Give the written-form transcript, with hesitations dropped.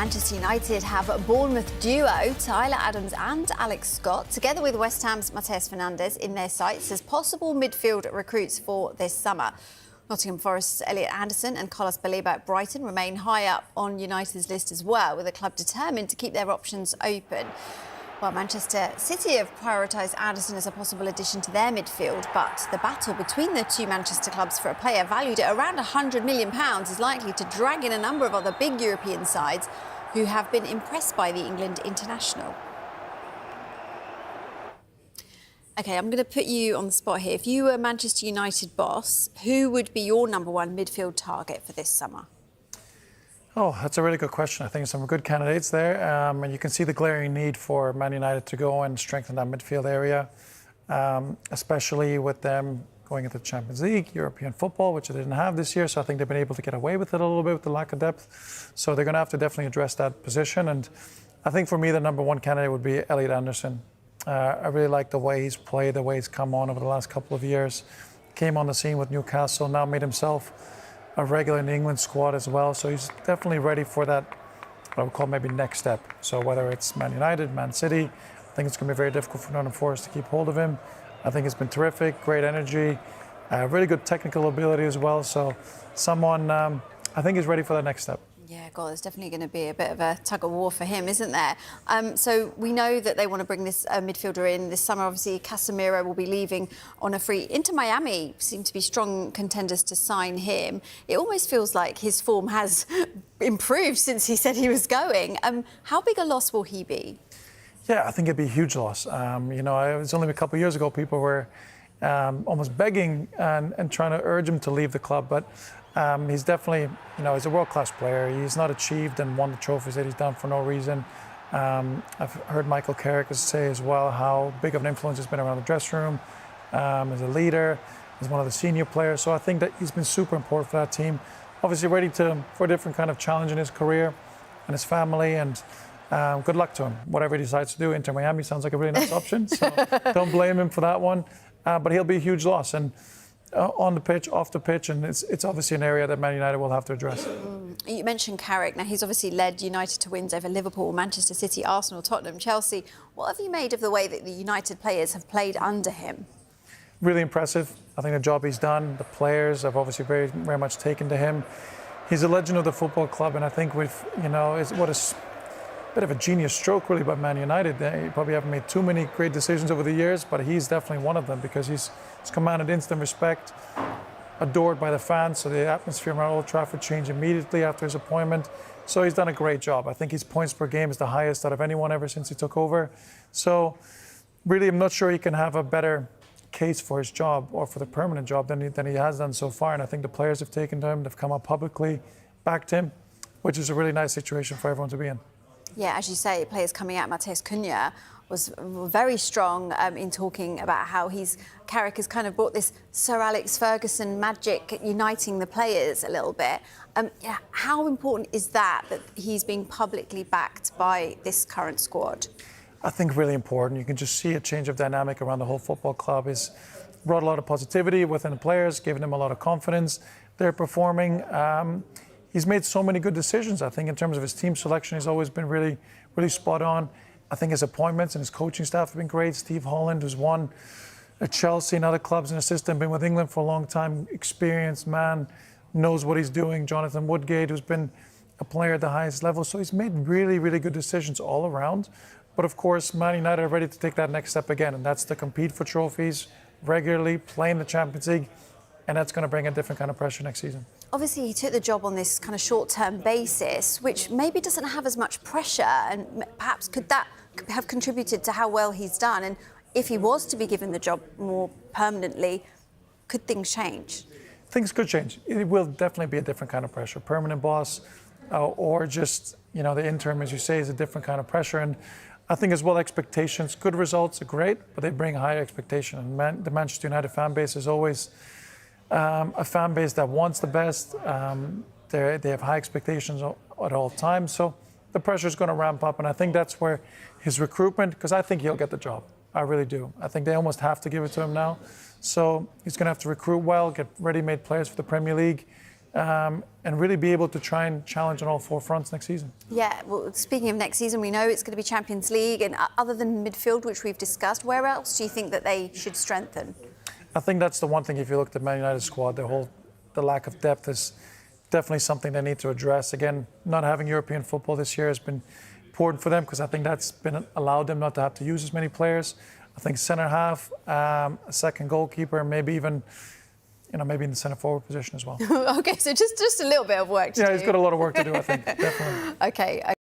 Manchester United have a Bournemouth duo, Tyler Adams and Alex Scott, together with West Ham's Matheus Fernandes in their sights as possible midfield recruits for this summer. Nottingham Forest's Elliot Anderson and Carlos Baleba at Brighton remain high up on United's list as well, with the club determined to keep their options open. Well, Manchester City have prioritised Anderson as a possible addition to their midfield, but the battle between the two Manchester clubs for a player valued at around £100 million is likely to drag in a number of other big European sides who have been impressed by the England international. OK, I'm going to put you on the spot here. If you were Manchester United boss, who would be your number one midfield target for this summer? Oh, that's a really good question. I think some good candidates there. And you can see the glaring need for Man United to go and strengthen that midfield area, especially with them going into the Champions League, European football, which they didn't have this year. So I think they've been able to get away with it a little bit with the lack of depth. So they're going to have to definitely address that position. And I think for me, the number one candidate would be Elliot Anderson. I really like the way he's played, the way he's come on over the last couple of years. Came on the scene with Newcastle, now made himself a regular in the England squad as well. So he's definitely ready for that, what I would call maybe next step. So whether it's Man United, Man City, I think it's going to be very difficult for Nottingham Forest to keep hold of him. I think it's been terrific, great energy, really good technical ability as well. So someone I think is ready for that next step. Yeah, God, there's definitely going to be a bit of a tug of war for him, isn't there? So we know that they want to bring this midfielder in this summer. Obviously, Casemiro will be leaving on a free. Inter Miami seem to be strong contenders to sign him. It almost feels like his form has improved since he said he was going. How big a loss will he be? Yeah, I think it'd be a huge loss. You know, it was only a couple of years ago people were almost begging and trying to urge him to leave the club, but he's definitely, you know, he's a world-class player. He's not achieved and won the trophies that he's done for no reason. I've heard Michael Carrick say as well how big of an influence he's been around the dressing room, as a leader, as one of the senior players. So I think that he's been super important for that team. Obviously ready for a different kind of challenge in his career and his family, and good luck to him. Whatever he decides to do, Inter Miami sounds like a really nice option, so don't blame him for that one. But he'll be a huge loss. And on the pitch, off the pitch, and it's obviously an area that Man United will have to address. You mentioned Carrick. Now, he's obviously led United to wins over Liverpool, Manchester City, Arsenal, Tottenham, Chelsea. What have you made of the way that the United players have played under him? Really impressive. I think the job he's done, the players have obviously very, very much taken to him. He's a legend of the football club, and I think with, you know, what is a bit of a genius stroke really by Man United. They probably haven't made too many great decisions over the years, but he's definitely one of them because he's commanded instant respect, adored by the fans. So the atmosphere around Old Trafford changed immediately after his appointment. So he's done a great job. I think his points per game is the highest out of anyone ever since he took over. So really, I'm not sure he can have a better case for his job or for the permanent job than he has done so far. And I think the players have taken to him, they've come up publicly, backed him, which is a really nice situation for everyone to be in. Yeah, as you say, players coming out, Matheus Cunha was very strong in talking about how Carrick has kind of brought this Sir Alex Ferguson magic, uniting the players a little bit. Yeah, how important is that he's being publicly backed by this current squad? I think really important. You can just see a change of dynamic around the whole football club. He's brought a lot of positivity within the players, given them a lot of confidence. They're performing. He's made so many good decisions. I think in terms of his team selection, he's always been really, really spot on. I think his appointments and his coaching staff have been great. Steve Holland, who's won at Chelsea and other clubs in the system, been with England for a long time, experienced man, knows what he's doing. Jonathan Woodgate, who's been a player at the highest level. So he's made really, really good decisions all around. But of course, Man United are ready to take that next step again, and that's to compete for trophies regularly, play in the Champions League, and that's going to bring a different kind of pressure next season. Obviously, he took the job on this kind of short-term basis, which maybe doesn't have as much pressure, and perhaps could that have contributed to how well he's done? And if he was to be given the job more permanently, could things change? Things could change. It will definitely be a different kind of pressure. Permanent boss or just, you know, the interim, as you say, is a different kind of pressure. And I think as well, expectations, good results are great, but they bring higher expectation. And the Manchester United fan base is always a fan base that wants the best. They have high expectations at all times. So the pressure is going to ramp up. And I think that's where his recruitment, because I think he'll get the job. I really do. I think they almost have to give it to him now. So he's going to have to recruit well, get ready-made players for the Premier League, and really be able to try and challenge on all four fronts next season. Yeah, well, speaking of next season, we know it's going to be Champions League, and other than midfield, which we've discussed, where else do you think that they should strengthen? I think that's the one thing, if you look at the Man United squad, the lack of depth is definitely something they need to address. Again, not having European football this year has been important for them because I think that's been allowed them not to have to use as many players. I think centre half, a second goalkeeper, maybe even, maybe in the centre forward position as well. Okay, so just a little bit of work to do. Yeah, he's got a lot of work to do, I think, definitely. Okay.